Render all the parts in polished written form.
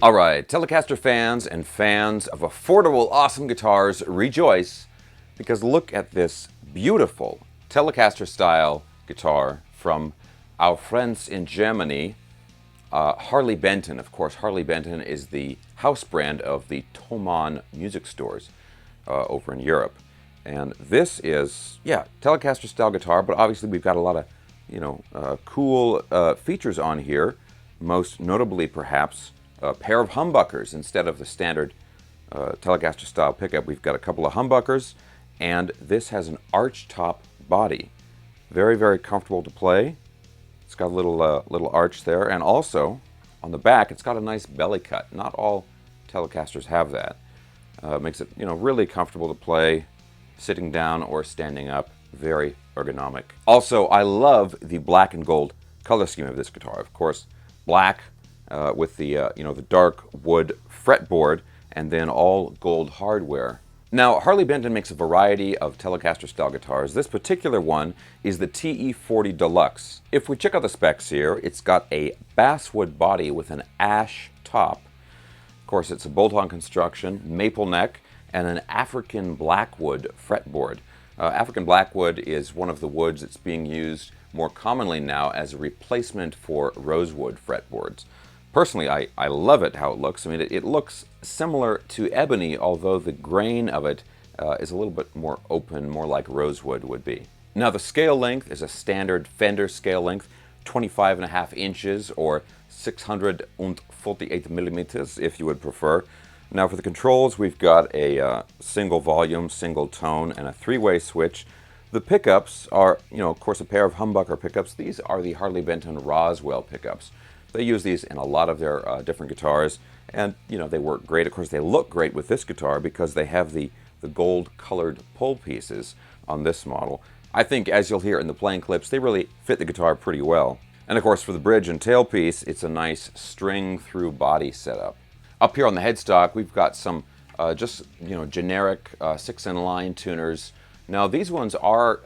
Alright, Telecaster fans and fans of affordable, awesome guitars, rejoice, because look at this beautiful Telecaster style guitar from our friends in Germany, Harley Benton. Of course, Harley Benton is the house brand of the Thomann music stores over in Europe. And this is, yeah, Telecaster style guitar, but obviously we've got a lot of, cool features on here, most notably perhaps a pair of humbuckers instead of the standard Telecaster style pickup. We've got a couple of humbuckers, and this has an arch top body. Very, very comfortable to play. It's got a little arch there, and also on the back it's got a nice belly cut. Not all Telecasters have that. Makes it really comfortable to play sitting down or standing up. Very ergonomic. Also, I love the black and gold color scheme of this guitar. Of course, black with the the dark wood fretboard, and then all gold hardware. Now, Harley Benton makes a variety of Telecaster style guitars. This particular one is the TE-40 Deluxe. If we check out the specs here, it's got a basswood body with an ash top. Of course, it's a bolt-on construction, maple neck, and an African blackwood fretboard. African blackwood is one of the woods that's being used more commonly now as a replacement for rosewood fretboards. Personally, I love it how it looks. I mean, it looks similar to ebony, although the grain of it is a little bit more open, more like rosewood would be. Now, the scale length is a standard Fender scale length, 25.5 inches or 648 millimeters, if you would prefer. Now, for the controls, we've got a single volume, single tone, and a three-way switch. The pickups are, of course, a pair of humbucker pickups. These are the Harley Benton Roswell pickups. They use these in a lot of their different guitars, and they work great. Of course, they look great with this guitar because they have the gold-colored pull pieces on this model. I think, as you'll hear in the playing clips, they really fit the guitar pretty well. And of course, for the bridge and tailpiece, it's a nice string-through body setup. Up here on the headstock, we've got some generic 6-in-line tuners. Now, these ones are,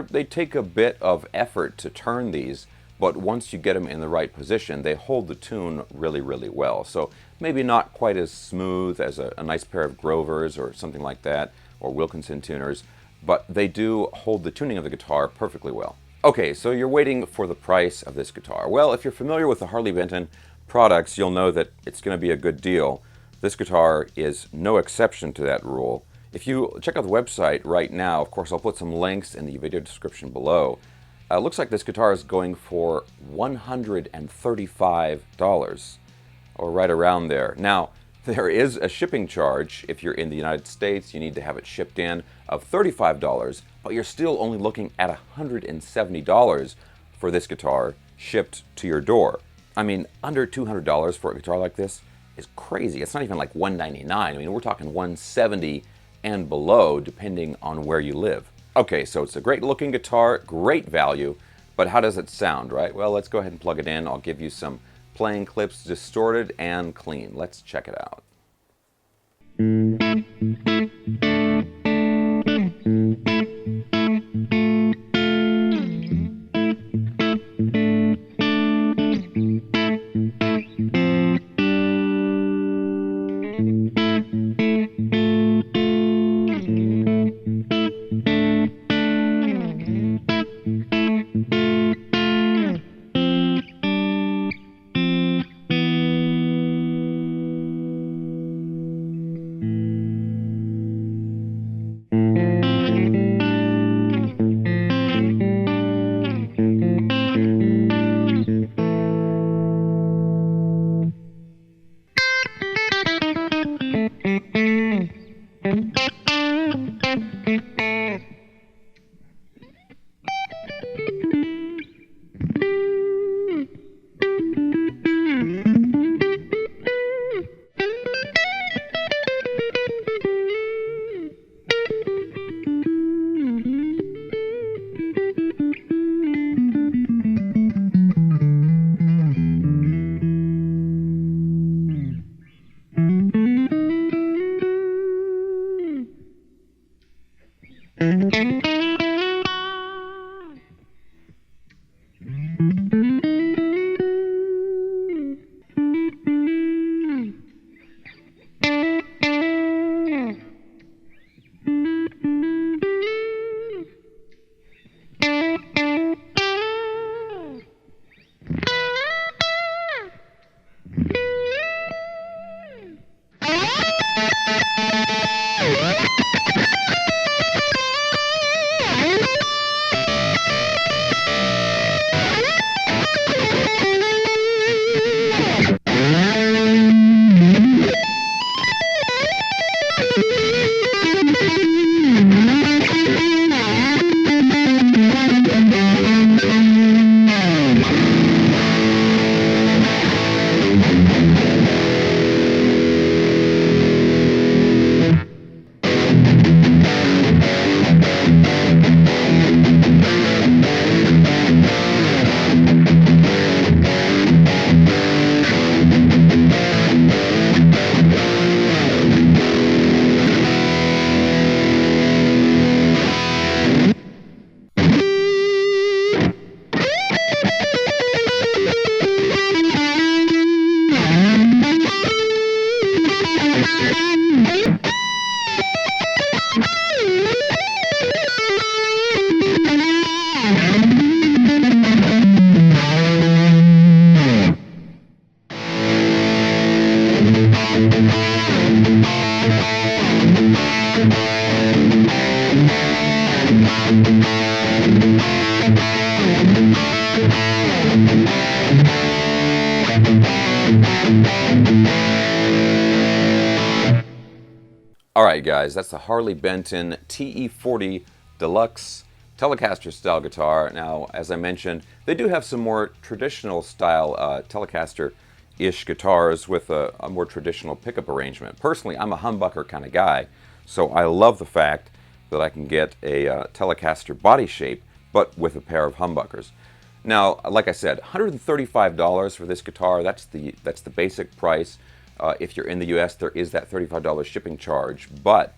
they take a bit of effort to turn these, but once you get them in the right position, they hold the tune really, really well. So maybe not quite as smooth as a nice pair of Grovers or something like that, or Wilkinson tuners, but they do hold the tuning of the guitar perfectly well. Okay, so you're waiting for the price of this guitar. Well, if you're familiar with the Harley Benton products, you'll know that it's going to be a good deal. This guitar is no exception to that rule. If you check out the website right now, of course I'll put some links in the video description below. It looks like this guitar is going for $135, or right around there. Now, there is a shipping charge. If you're in the United States, you need to have it shipped in of $35, but you're still only looking at $170 for this guitar shipped to your door. I mean, under $200 for a guitar like this is crazy. It's not even like $199. I mean, we're talking $170 and below, depending on where you live. Okay, so it's a great looking guitar, great value, but how does it sound, right? Well, let's go ahead and plug it in. I'll give you some playing clips, distorted and clean. Let's check it out. Alright guys, that's the Harley Benton TE-40 Deluxe Telecaster style guitar. Now, as I mentioned, they do have some more traditional style Telecaster-ish guitars with a more traditional pickup arrangement. Personally, I'm a humbucker kind of guy, so I love the fact that I can get a Telecaster body shape, but with a pair of humbuckers. Now, like I said, $135 for this guitar. That's the basic price. If you're in the US, there is that $35 shipping charge. But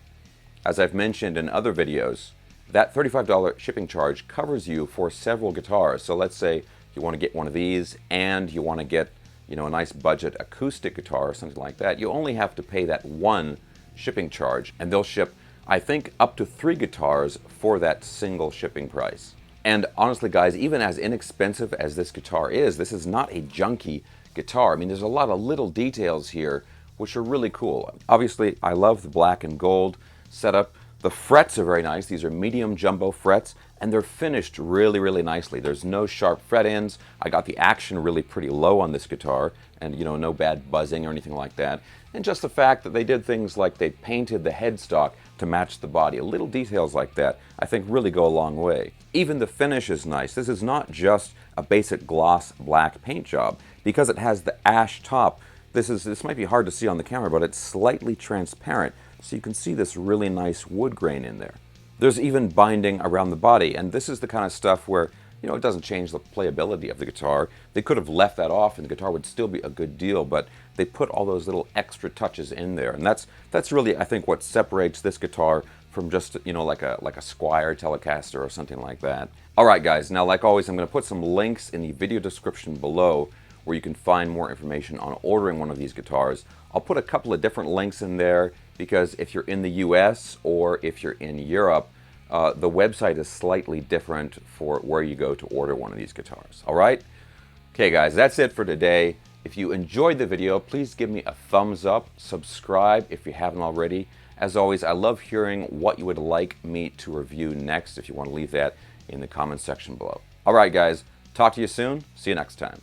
as I've mentioned in other videos, that $35 shipping charge covers you for several guitars. So let's say you want to get one of these and you want to get, a nice budget acoustic guitar or something like that. You only have to pay that one shipping charge, and they'll ship, I think, up to 3 guitars for that single shipping price. And honestly, guys, even as inexpensive as this guitar is, this is not a junky guitar. I mean, there's a lot of little details here which are really cool. Obviously, I love the black and gold setup. The frets are very nice. These are medium jumbo frets, and they're finished really, really nicely. There's no sharp fret ends. I got the action really pretty low on this guitar, and no bad buzzing or anything like that. And just the fact that they did things like they painted the headstock to match the body. Little details like that, I think, really go a long way. Even the finish is nice. This is not just a basic gloss black paint job. Because it has the ash top, this might be hard to see on the camera, but it's slightly transparent, so you can see this really nice wood grain in there. There's even binding around the body, and this is the kind of stuff where, it doesn't change the playability of the guitar. They could have left that off and the guitar would still be a good deal, but they put all those little extra touches in there, and that's really, I think, what separates this guitar from just, like a Squier Telecaster or something like that. Alright guys, now like always, I'm going to put some links in the video description below where you can find more information on ordering one of these guitars. I'll put a couple of different links in there because if you're in the US or if you're in Europe, the website is slightly different for where you go to order one of these guitars. Alright? Okay guys, that's it for today. If you enjoyed the video, please give me a thumbs up, subscribe if you haven't already. As always, I love hearing what you would like me to review next if you want to leave that in the comments section below. Alright guys, talk to you soon. See you next time.